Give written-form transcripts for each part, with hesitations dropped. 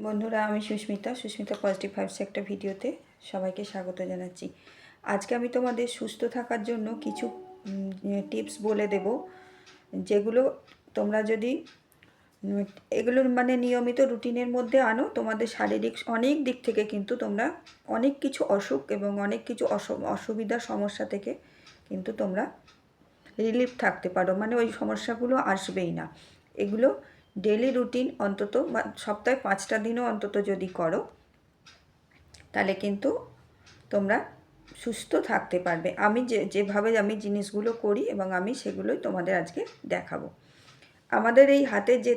বন্ধুরা, আমি Susmita positive vibes একটা ভিডিওতে সবাইকে স্বাগত জানাচ্ছি। আজকে আমি তোমাদের সুস্থ থাকার জন্য কিছু টিপস বলে দেব, যেগুলো তোমরা যদি এগুলোর নিয়মিত রুটিনের মধ্যে আনো, তোমাদের শারীরিক অনেক দিক থেকে কিন্তু তোমরা অনেক কিছু অসুখ এবং অনেক কিছু অসুবিধার সমস্যা থেকে কিন্তু তোমরা রিলিফ থাকতে পারো, ওই সমস্যাগুলো আসবেই না। এগুলো ডেলি রুটিন অন্তত বা সপ্তাহে 5টা দিনও অন্তত যদি করো, তাহলে কিন্তু তোমরা সুস্থ থাকতে পারবে। আমি যেভাবে আমি জিনিসগুলো করি এবং আমি সেগুলোই তোমাদের আজকে দেখাবো। আমাদের এই হাতের যে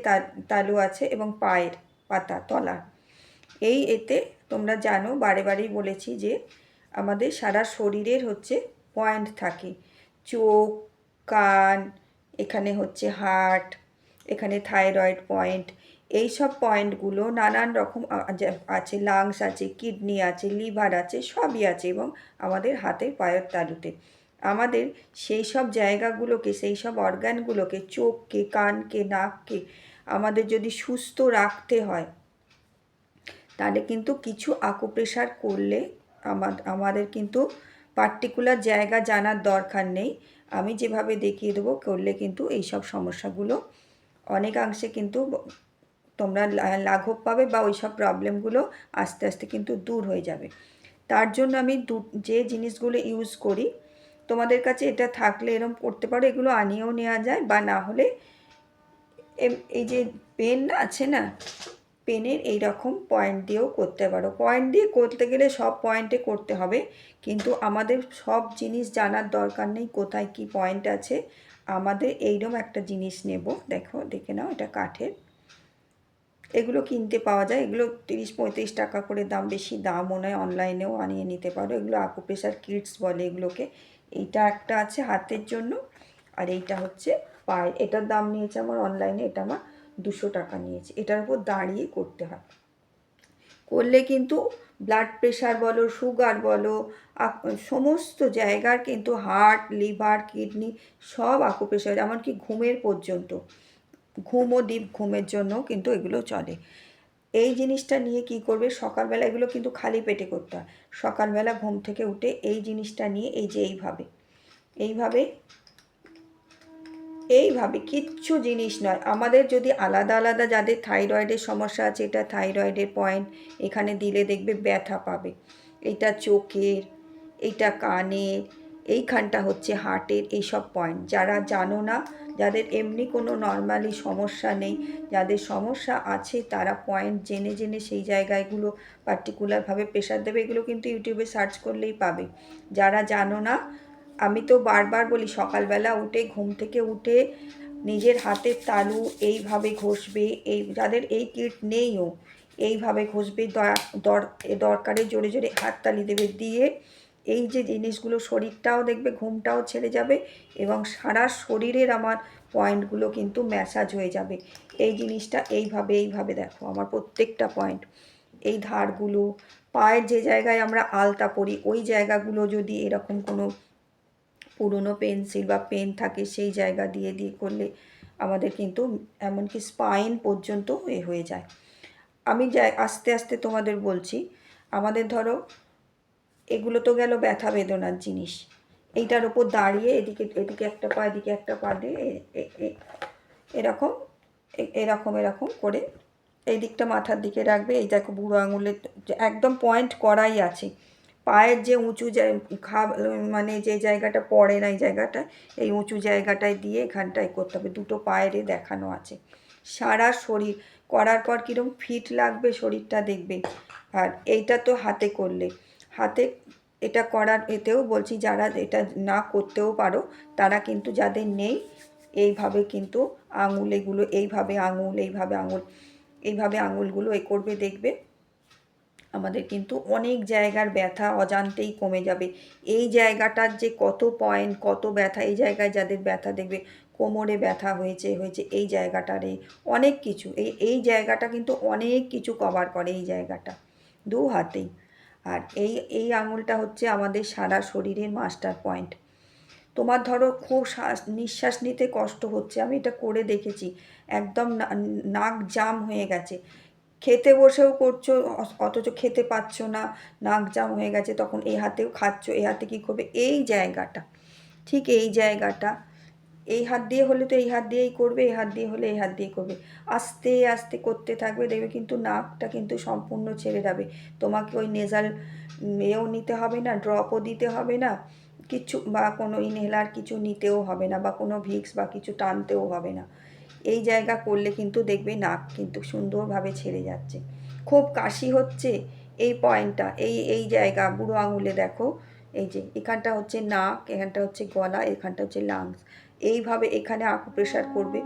তালু আছে এবং পায়ের পাতা তলা, এতে তোমরা জানো, বারে বারেই বলেছি যে আমাদের সারা শরীরের হচ্ছে পয়েন্ট থাকে। চোখ, কান, এখানে হচ্ছে হার্ট, এখানে থাইরয়েড পয়েন্ট, এই সব পয়েন্টগুলো নানান রকম আছে। লাংস আছে, কিডনি আছে, লিভার আছে, সবই আছে এবং আমাদের হাতের পায়ের তালুতে। আমাদের সেই সব জায়গাগুলোকে, সেই সব অর্গানগুলোকে, চোখকে, কানকে, নাককে আমাদের যদি সুস্থ রাখতে হয়, তাহলে কিন্তু কিছু আকুপ্রেশার করলে আমাদের কিন্তু পার্টিকুলার জায়গা জানার দরকার নেই। আমি যেভাবে দেখিয়ে দেবো করলে কিন্তু এই সব সমস্যাগুলো অনেকাংশে কিন্তু তোমরা লাঘব পাবে বা ওই সব প্রবলেমগুলো আস্তে আস্তে কিন্তু দূর হয়ে যাবে। তার জন্য আমি যে জিনিসগুলো ইউজ করি, তোমাদের কাছে এটা থাকলে এরকম করতে পারো, এগুলো আনিয়েও নেওয়া যায়, বা না হলে এই যে পেন আছে না, পেনের এই রকম পয়েন্ট দিয়েও করতে পারো। পয়েন্ট দিয়ে করতে গেলে সব পয়েন্টে করতে হবে, কিন্তু আমাদের সব জিনিস জানার দরকার নেই কোথায় কি পয়েন্ট আছে। আমাদের এইরকম একটা জিনিস নেব, দেখে নাও, এটা কাঠের, এগুলো কিনতে পাওয়া যায়। এগুলো 30-35 টাকা করে দাম, বেশি দামও নয়, অনলাইনেও আনিয়ে নিতে পারো। এগুলো আকুপ্রেশার কিটস বলে এগুলোকে। এইটা একটা আছে হাতের জন্য, আর এইটা হচ্ছে পায়ের। এটার দাম নিয়েছে আমার অনলাইনে, এটা আমার 200 টাকা নিয়েছে। এটার উপর দাঁড়িয়ে করতে হয়। করলে কিন্তু ব্লাড প্রেশার বলো, সুগার বলো, সমস্ত জায়গার কিন্তু হার্ট, লিভার, কিডনি সব আকুপ্রেশার, এমনকি ঘুমের পর্যন্ত, ঘুম ও ডিপ ঘুমের জন্য কিন্তু এগুলো চলে। এই জিনিসটা নিয়ে কি করবে, সকালবেলা এগুলো কিন্তু খালি পেটে করতে হয়। সকালবেলা ঘুম থেকে উঠে এই জিনিসটা নিয়ে এই যে এইভাবে এইভাবে কিচ্ছু জিনিস নয়। আমাদের যদি আলাদা আলাদা, যাদের থাইরয়েডের সমস্যা আছে, এটা থাইরয়েডের পয়েন্ট, এখানে দিলে দেখবে ব্যথা পাবে। এটা চোখের, এইটা কানের, এইখানটা হচ্ছে হার্টের, এইসব পয়েন্ট। যারা জানো না, যাদের এমনি কোনো নর্মালি সমস্যা নেই, যাদের সমস্যা আছে, তারা পয়েন্ট জেনে জেনে সেই জায়গাগুলো পার্টিকুলারভাবে প্রেশার দেবে। এগুলো কিন্তু ইউটিউবে সার্চ করলেই পাবে। যারা জানো না, আমি তো বারবার বলি, সকালবেলা উঠে, ঘুম থেকে উঠে নিজের হাতের তালু এইভাবে ঘষবে। এই যাদের এই কিট নেইও, এইভাবে ঘষবে, দরকারে জোরে জোরে হাততালি দেবে, দিয়ে এই যে জিনিসগুলো, শরীরটাও দেখবে, ঘুমটাও ছেড়ে যাবে এবং সারা শরীরের আমার পয়েন্টগুলো কিন্তু ম্যাসাজ হয়ে যাবে। এই জিনিসটা এইভাবে দেখো, আমার প্রত্যেকটা পয়েন্ট, এই ধারগুলো, পায়ের যে জায়গায় আমরা আলতা পরি, ওই জায়গাগুলো যদি এরকম কোনো পুরনো পেন্সিল বা পেন থাকে, সেই জায়গা দিয়ে করলে আমাদের কিন্তু এমনকি স্পাইন পর্যন্ত হয়ে যায়। আমি আস্তে আস্তে তোমাদের বলছি। আমাদের ধরো, এগুলো তো গেল ব্যথা বেদনার জিনিস। এইটার ওপর দাঁড়িয়ে এদিকে এদিকে একটা পা, এদিকে একটা পা দিয়ে এরকম এরকম করে এই দিকটা মাথার দিকে রাখবে। এই দেখো, বুড়ো আঙুলের একদম পয়েন্ট করাই আছে। পায়ের যে উঁচু যে জায়গাটা পড়ে না, এই জায়গাটা, এই উঁচু জায়গাটায় দিয়ে এখানটায় করতে হবে। দুটো পায়েরই দেখানো আছে। সারা শরীর করার পর কীরকম ফিট লাগবে শরীরটা, দেখবে। আর এইটা তো হাতে করলে, হাতে এটা করার এতেও বলছি, যারা এটা না করতেও পারো, তারা কিন্তু, যাদের নেই, এইভাবে কিন্তু আঙুল, এগুলো এইভাবে আঙুল, এইভাবে আঙুলগুলো করবে, দেখবে আমাদের কিন্তু অনেক জায়গার ব্যথা অজান্তেই কমে যাবে। এই জায়গাটার যে কত পয়েন্ট, কত ব্যথা, এই জায়গায় যাদের ব্যথা, দেখবে কোমরে ব্যথা হয়েছে, এই জায়গাটারে অনেক কিছু, এই জায়গাটা কিন্তু অনেক কিছু কভার করে, এই জায়গাটা দু হাতেই। আর এই আঙুলটা হচ্ছে আমাদের সারা শরীরের মাস্টার পয়েন্ট। তোমার ধরো খুব নিঃশ্বাস নিতে কষ্ট হচ্ছে, আমি এটা করে দেখেছি, একদম নাক জাম হয়ে গেছে, খেতে বসেও করছো অথচ খেতে পাচ্ছ না, নাক জাম হয়ে গেছে, তখন এই হাতেও খাচ্ছ, এই হাতে কী করবে, এই জায়গাটা, ঠিক এই জায়গাটা, এই হাত দিয়ে হলে তো এই হাত দিয়েই করবে, এই হাত দিয়ে হলে এই হাত দিয়ে করবে, আস্তে আস্তে করতে থাকবে, দেখবে কিন্তু নাকটা কিন্তু সম্পূর্ণ ছেড়ে যাবে। তোমাকে ওই নেজাল এও নিতে হবে না, ড্রপও দিতে হবে না কিছু, বা কোনো ইনহেলার কিছু নিতেও হবে না, বা কোনো ভিক্স বা কিছু টানতেও হবে না। এই জায়গা করলে কিন্তু দেখবে নাক কিন্তু সুন্দরভাবে ছেড়ে যাচ্ছে। খুব কাশি হচ্ছে, এই পয়েন্টটা, এই জায়গা বুড়ো আঙুলে দেখো, এই যে এখানটা হচ্ছে নাক, এখানটা হচ্ছে গলা, এখানটা হচ্ছে লাংস, এইভাবে এখানে আকুপ্রেশার করবে,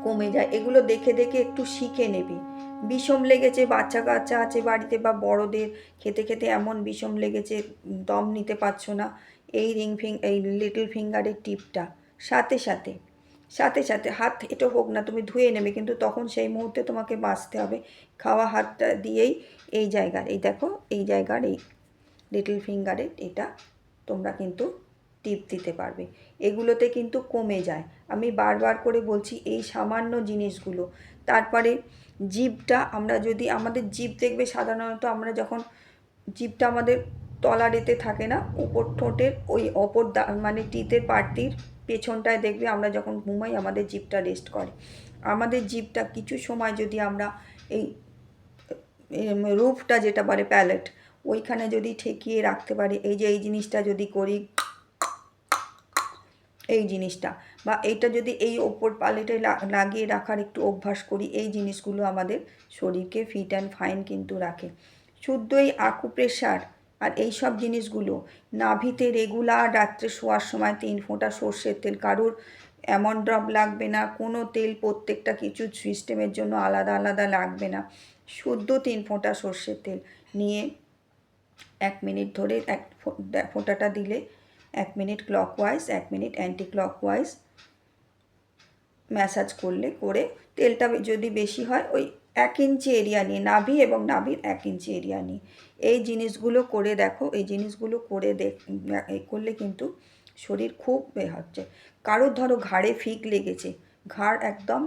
কমে যায়। এগুলো দেখে দেখে একটু শিখে নেবে। বিষম লেগেছে, বাচ্চা কাচ্চা আছে বাড়িতে, বা বড়দের খেতে খেতে এমন বিষম লেগেছে দম নিতে পারছো না, এই এই লিটল ফিঙ্গারের টিপটা সাথে সাথে সাথে সাথে হাত এটা হোক না, তুমি ধুয়ে নেবে, কিন্তু তখন সেই মুহূর্তে তোমাকে বাঁচতে হবে। খাওয়া হাতটা দিয়েই এই জায়গার, এই দেখো এই জায়গার, এই লিটল ফিঙ্গারের এটা তোমরা কিন্তু টিপ দিতে পারবে। এগুলোতে কিন্তু কমে যায়। আমি বারবার করে বলছি এই সামান্য জিনিসগুলো। তারপরে জিভটা, আমরা যদি আমাদের জিভ দেখবে সাধারণত আমরা যখন জিভটা আমাদের তলারেতে থাকে না, উপর ঠোঁটের ওই অপর মানে টিতের পার্টির পেছনটায় দেখবে আমরা যখন ঘুমাই আমাদের জিভটা রেস্ট করে। আমাদের জিভটা কিছু সময় যদি আমরা এই রুফটা যেটা বলে প্যালেট, ওইখানে যদি ঠেকিয়ে রাখতে পারি, এই যে এই জিনিসটা যদি করি, এই জিনিসটা, বা এইটা যদি এই ওপর পালেটে লাগিয়ে রাখার একটু অভ্যাস করি, এই জিনিসগুলো আমাদের শরীরকে ফিট অ্যান্ড ফাইন কিন্তু রাখে। শুদ্ধ এই আকুপ্রেশার আর এই সব জিনিসগুলো নাভিতে রেগুলার রাত্রে শোয়ার সময় 3 ফোঁটা সর্ষের তেল, কারুর এমন ড্রপ লাগবে না, কোনো তেল প্রত্যেকটা কিছু সিস্টেমের জন্য আলাদা আলাদা লাগবে না, শুদ্ধ 3 ফোঁটা সর্ষের তেল নিয়ে 1 মিনিট ধরে ফোঁটাটা দিলে 1 minute clockwise, 1 minute anti clockwise massage করলে, করে তেলটা যদি বেশি হয় ওই 1 ইঞ্চি এরিয়া নিয়ে, নাভি এবং নাভির 1 ইঞ্চি এরিয়া নিয়ে এই জিনিসগুলো করে দেখো। এই জিনিসগুলো করে করলে কিন্তু শরীর খুব হচ্ছে। কারোর ধরো ঘাড়ে ফিক লেগেছে, ঘাড় একদম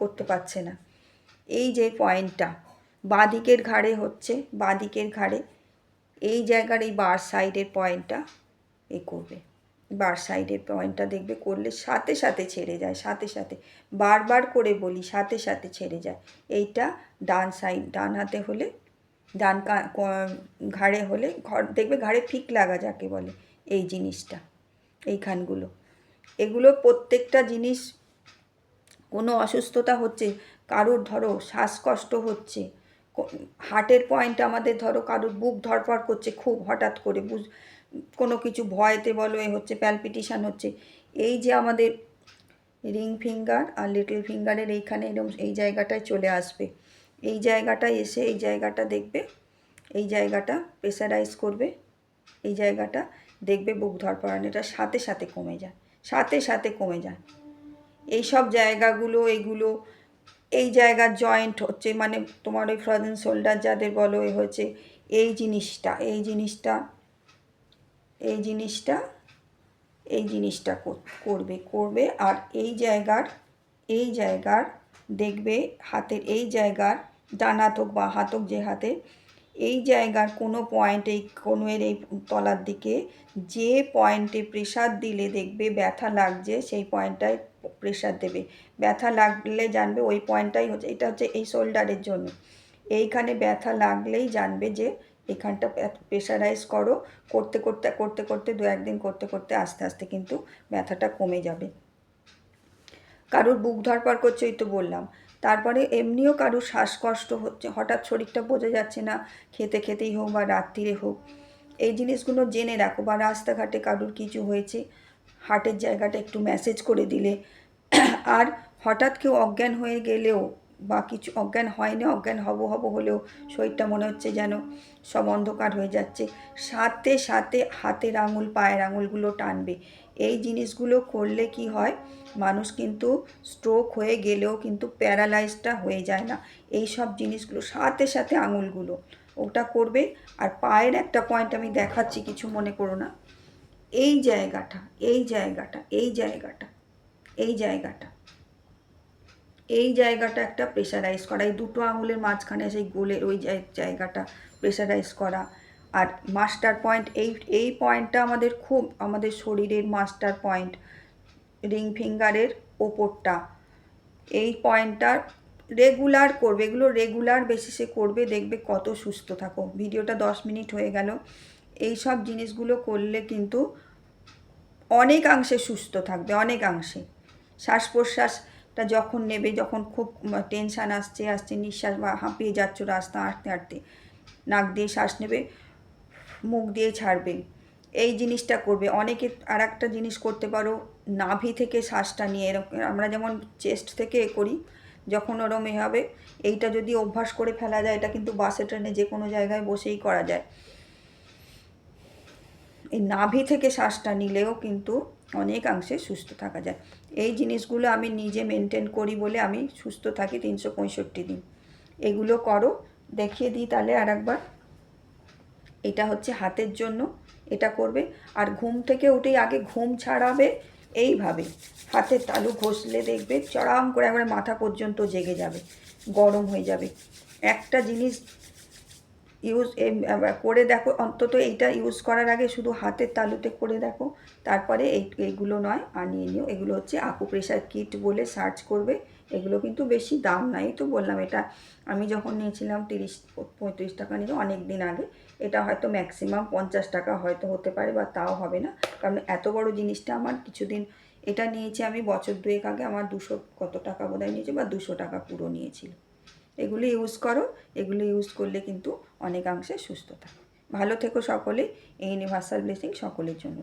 করতে পারছে না, এই যে পয়েন্টটা বাঁ দিকের ঘাড়ে হচ্ছে, বাঁ দিকের ঘাড়ে এই জায়গার এই বার সাইডের পয়েন্টটা করবে, বার সাইডের পয়েন্টটা দেখবে করলে সাথে সাথে ছেড়ে যায়, সাথে সাথে, বারবার করে বলি সাথে সাথে ছেড়ে যায়। এইটা ডান সাইড, ডান হাতে হলে, ডান ঘাড়ে হলে, দেখবে ঘাড়ে ফিক লাগা যাকে বলে, এই জিনিসটা, এইখানগুলো, এগুলো প্রত্যেকটা জিনিস, কোনো অসুস্থতা হচ্ছে, কারোর ধরো শ্বাসকষ্ট হচ্ছে, হার্টের পয়েন্ট আমাদের ধরো কারোর বুক ধড়ফড় করছে খুব হঠাৎ করে, কোনো কিছু ভয়তে বলো এ হচ্ছে, প্যালপিটেশান হচ্ছে, এই যে আমাদের রিং ফিঙ্গার আর লিটল ফিঙ্গারের এইখানে এরকম এই জায়গাটায় চলে আসবে, এই জায়গাটায় এসে এই জায়গাটা দেখবে, এই জায়গাটা প্রেসারাইজ করবে, এই জায়গাটা দেখবে বুক ধড়ফড়ানো এটা সাথে সাথে কমে যায়, সাথে সাথে কমে যায়। এই সব জায়গাগুলো, এইগুলো, এই জায়গার জয়েন্ট হচ্ছে, মানে তোমার ওই ফ্রোজেন শোল্ডার যাদের বলো এ হচ্ছে, এই জিনিসটা, এই জিনিসটা, এই জিনিসটা, এই জিনিসটা করবে করবে। আর এই জায়গার, এই জায়গার দেখবে হাতের এই জায়গার, ডান হাত হোক বা হাত হোক যে হাতে, এই জায়গার কোনো পয়েন্ট, এই কোণের এই তলার দিকে যে পয়েন্টে প্রেশার দিলে দেখবে ব্যথা লাগছে, সেই পয়েন্টটায় প্রেশার দেবে। ব্যথা লাগলে জানবে ওই পয়েন্টটাই হচ্ছে, এটা হচ্ছে এই শোল্ডারের জন্য, এইখানে ব্যথা লাগলেই জানবে যে এখানটা প্রেশারাইজ করো। করতে করতে করতে করতে 2-1 দিন করতে করতে আস্তে আস্তে কিন্তু ব্যথাটা কমে যাবে। কারুর বুক ধড়ফড় করছে ওই তো বললাম, তারপরে এমনিও কারুর শ্বাসকষ্ট হচ্ছে, হঠাৎ শরীরটা বোঝা যাচ্ছে না, খেতে খেতেই হোক বা রাত্রিরে হোক, এই জিনিসগুলো জেনে রাখো। বা রাস্তাঘাটে কারুর কিছু হয়েছে, হার্টের জায়গাটা একটু ম্যাসেজ করে দিলে, আর হঠাৎ কেউ অজ্ঞান হয়ে গেলেও, বা কিছু অজ্ঞান হয়নি, অজ্ঞান হব হলেও শরীরটা মনে হচ্ছে যেন সব অন্ধকার হয়ে যাচ্ছে, সাথে সাথে হাতের আঙুল পায়ের আঙুলগুলো টানবে। এই জিনিসগুলো করলে কি হয়, মানুষ কিন্তু স্ট্রোক হয়ে গেলেও কিন্তু প্যারালাইজটা হয়ে যায় না। এই সব জিনিসগুলো সাথে সাথে আঙুলগুলো ওটা করবে। আর পায়ের একটা পয়েন্ট আমি দেখাচ্ছি, কিছু মনে করো না, এই জায়গাটা, এই জায়গাটা, এই জায়গাটা, এই জায়গাটা, এই জায়গাটা একটা প্রেশারাইজ করা, এই দুটো আঙুলের মাঝখানে সেই গোলের ওই জায়গাটা প্রেশারাইজ করা। আর মাস্টার পয়েন্ট, এই পয়েন্টটা খুব আমাদের শরীরের মাস্টার পয়েন্ট, রিং ফিঙ্গারের ওপরটা, এই পয়েন্টটা রেগুলার করবে, এগুলো রেগুলার বেসিসে করবে, দেখবে কত সুস্থ থাকো। ভিডিওটা 10 মিনিট হয়ে গেল। এই সব জিনিসগুলো করলে কিন্তু অনেকাংশে সুস্থ থাকবে, অনেকাংশে। শ্বাস প্রশ্বাসটা যখন নেবে, যখন খুব টেনশান আসছে নিঃশ্বাস বা হাঁপিয়ে যাচ্ছ রাস্তা হাঁটতে হাঁটতে, নাক দিয়ে শ্বাস নেবে, মুখ দিয়ে ছাড়বে, এই জিনিসটা করবে। অনেকে আর একটা জিনিস করতে পারো, নাভি থেকে শ্বাসটা নিয়ে, এরকম আমরা যেমন চেস্ট থেকে করি, যখন ওরম হবে, এইটা যদি অভ্যাস করে ফেলা যায়, এটা কিন্তু বাসে ট্রেনে যে কোনো জায়গায় বসেই করা যায়। এই নাভি থেকে শ্বাসটা নিলেও কিন্তু অনেকাংশে সুস্থ থাকা যায়। এই জিনিসগুলো আমি নিজে মেনটেন করি বলে আমি সুস্থ থাকি 365 দিন। এগুলো করো, দেখিয়ে দিই তাহলে আর একবার। এটা হচ্ছে হাতের জন্য, এটা করবে। আর ঘুম থেকে উঠেই আগে ঘুম ছাড়াবে, এইভাবে হাতের তালু ঘষলে দেখবে চড়াম করে একবারে মাথা পর্যন্ত জেগে যাবে, গরম হয়ে যাবে। একটা জিনিস করে দেখো, অন্তত এইটা ইউজ করার আগে শুধু হাতের তালুতে করে দেখো, তারপরে এইগুলো নয় আনিয়ে নিও। এগুলো হচ্ছে আকুপ্রেশার কিট বলে সার্চ করবে। এগুলো কিন্তু বেশি দাম নাই, তো বললাম এটা আমি যখন নিয়েছিলাম 30-35 টাকা নিয়ে, অনেক দিন আগে। এটা হয়তো ম্যাক্সিমাম 50 টাকা হয়তো হতে পারে, বা তাও হবে না, কারণ এত বড় জিনিসটা আমার কিছুদিন, এটা নিয়েছি আমি বছর 2 আগে, আমার 200 কত টাকা বোধহয় নিয়েছে, বা 200 টাকা পুরো নিয়েছিল। এগুলি ইউজ করো, এগুলি ইউজ করলে কিন্তু অনেকাংশে সুস্থ থাকে। ভালো থেকো সকলে। এই ইউনিভার্সাল ব্লেসিং সকলের জন্য।